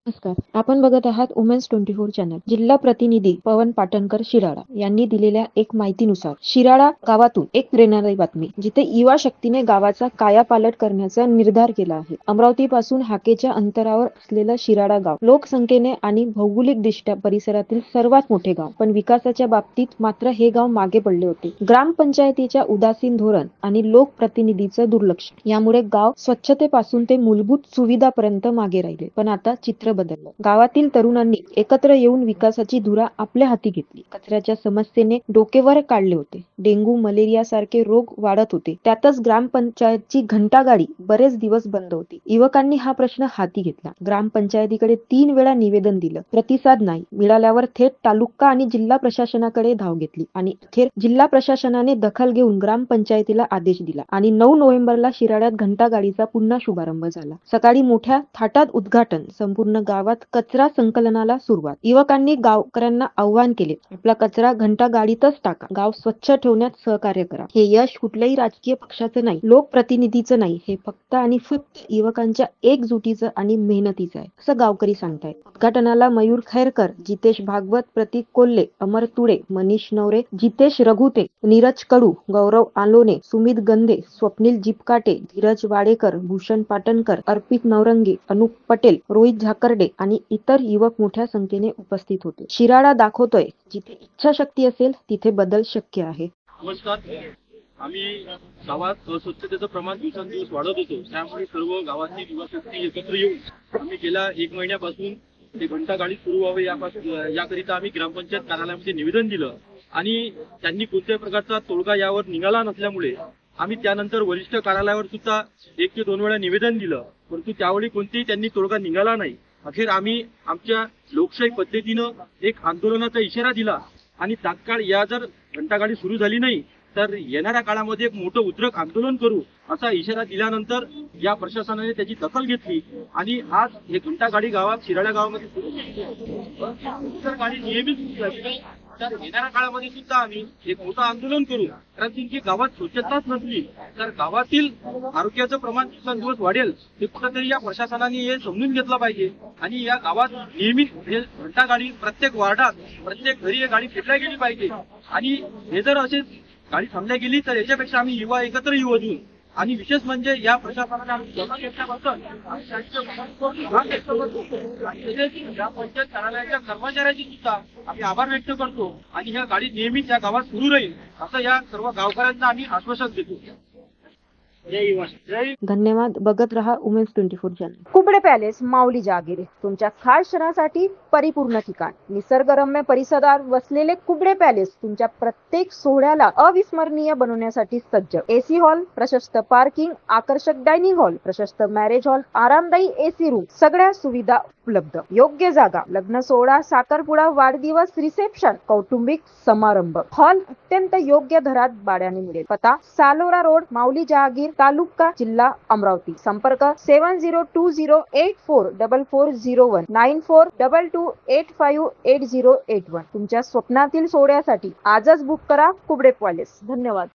नमस्कार. आपण बघत आहात वुमेन्स 24 चॅनल. जिल्हा प्रतिनिधी पवन पाटणकर शिराळा यांनी दिलेल्या एक माहितीनुसार शिराळा गावातून एक प्रेरणादायी बातमी, जिथे युवा शक्तीने गावाचा कायापालट करण्याचा निर्धार केला आहे. अमरावतीपासून हाकेच्या अंतरावर असलेलं शिराळा गाव लोकसंख्येने आणि भौगोलिकदृष्ट्या परिसरातील सर्वात मोठे गाव, पण विकासाच्या बाबतीत मात्र हे गाव मागे पडले होते. ग्रामपंचायतीच्या उदासीन धोरण आणि लोकप्रतिनिधीचं दुर्लक्ष यामुळे गाव स्वच्छतेपासून ते मूलभूत सुविधापर्यंत मागे राहिले. पण आता चित्र बदललं. गावातील तरुणांनी एकत्र येऊन विकासाची धुरा आपल्या हाती घेतली. कचऱ्याच्या समस्येने डोके वर काढले होते. डेंग्यू, मलेरिया सारखे रोग वाढत होते. त्यातच ग्रामपंचायतची घंटागाडी बरेच दिवस बंद होती. युवकांनी हा प्रश्न हाती घेतला. ग्रामपंचायतीकडे 3 वेळा निवेदन दिलं. प्रतिसाद नाही मिळाल्यावर थेट तालुका आणि जिल्हा प्रशासनाकडे धाव घेतली आणि अखेर जिल्हा प्रशासनाने दखल घेऊन ग्रामपंचायतीला आदेश दिला आणि 9 नोव्हेंबरला शिराळ्यात घंटागाडीचा पुन्हा शुभारंभ झाला. सकाळी मोठ्या थाटात उद्घाटन, संपूर्ण गावात कचरा संकलनाला सुरुवात. युवकांनी गावकऱ्यांना आवाहन केले, आपला कचरा घंटागाडीतच टाका, गाव स्वच्छ ठेवण्यात सहकार्य करा. हे यश कुठल्याही राजकीय पक्षाचं नाही, लोकप्रतिनिधीचं नाही, हे फक्त आणि फक्त युवकांच्या एकजुटीचं आणि मेहनतीचं आहे, असं गावकरी सांगतायत. उद्घाटनाला मयूर खैरकर, जितेश भागवत, प्रतीक कोल्हे, अमर तुडे, मनीष नवरे, जितेश रघुते, नीरज कडू, गौरव आलोने, सुमित गंधे, स्वप्नील जिपकाटे, धीरज वाडेकर, भूषण पाटणकर, अर्पित नवरंगे, अनुप पटेल, रोहित झाकर्डे आणि इतर युवक मोठ्या संख्येने उपस्थित होते. शिराळा दाखवतोय, जिथे इच्छाशक्ती असेल तिथे बदल शक्य आहे. नमस्कार. आम्ही गावात स्वच्छतेचं प्रमाण दिवसेंदिवस वाढत होतो. त्यामुळे सर्व गावातील युवाशक्ती एकत्र येऊन आम्ही गेल्या 1 महिन्यापासून ते घंटागाडी सुरू व्हावे याकरिता आम्ही ग्रामपंचायत कार्यालयामध्ये निवेदन दिलं आणि त्यांनी कोणत्याही प्रकारचा तोडगा यावर निघाला नसल्यामुळे आम्ही त्यानंतर वरिष्ठ कार्यालयावर सुद्धा 1 ते 2 वेळा निवेदन दिलं, परंतु त्यावेळी कोणतेही त्यांनी तोडगा निघाला नाही. अखेर आम्ही आमच्या लोकशाही पद्धतीनं एक आंदोलनाचा इशारा दिला आणि तात्काळ या जर घंटागाडी सुरू झाली नाही तर येणाऱ्या काळामध्ये एक मोठं उद्रक आंदोलन करू असा इशारा दिल्यानंतर या प्रशासनाने त्याची दखल घेतली आणि आज हे घंटागाडी गावात शिराळा गावामध्ये सुरू गाडी नियमित सुरू झाली. तर येणाऱ्या काळामध्ये सुद्धा आम्ही एक मोठं आंदोलन करू, कारण की गावात स्वच्छताच नसली तर गावातील आरोग्याचं प्रमाण दिवसेंदिवस वाढेल. हे कुठेतरी या प्रशासनाने हे समजून घेतलं पाहिजे आणि या गावात नियमित हे घंटागाडी प्रत्येक वार्डात प्रत्येक घरी ही गाडी फिरल्या गेली पाहिजे आणि हे जर असे गाडी थांबल्या गेली तर याच्यापेक्षा आम्ही युवा एकत्र येऊ अजून. आणि विशेष म्हणजे या प्रशासनाने आम्ही दखल घेतल्याबद्दल ग्रामपंचायत कार्यालयाच्या कर्मचाऱ्यांची सुद्धा आम्ही आभार व्यक्त करतो आणि ह्या गाडी नेहमीच या गावात सुरू राहील असं या सर्व गावकऱ्यांना आम्ही आश्वासन देतो. धन्यवाद. बघत रहा वुमेन्स 24 चॅनल. कुबडे पॅलेस, माऊली जहागीर, तुमच्या खास क्षणासाठी परिपूर्ण ठिकाण. निसर्गरम्य परिसरात वसलेले कुबडे पॅलेस तुमच्या प्रत्येक सोहळ्याला अविस्मरणीय बनवण्यासाठी सज्ज. एसी हॉल, प्रशस्त पार्किंग, आकर्षक डायनिंग हॉल, प्रशस्त मॅरेज हॉल, आरामदायी एसी रूम, सगळ्या सुविधा उपलब्ध. योग्य जागा, लग्न सोहळा, साखरपुडा, वाढदिवस, रिसेप्शन, कौटुंबिक समारंभ. हॉल अत्यंत योग्य दरात भाड्याने मिळेल. पत्ता सालोरा रोड, माऊली जहागीर, तालुका, जिल्हा अमरावती. संपर्क 7020844401 9422858081. तुमच्या स्वप्नातील सोहळ्यासाठी आजच बुक करा कुबडे पॅलेस. धन्यवाद.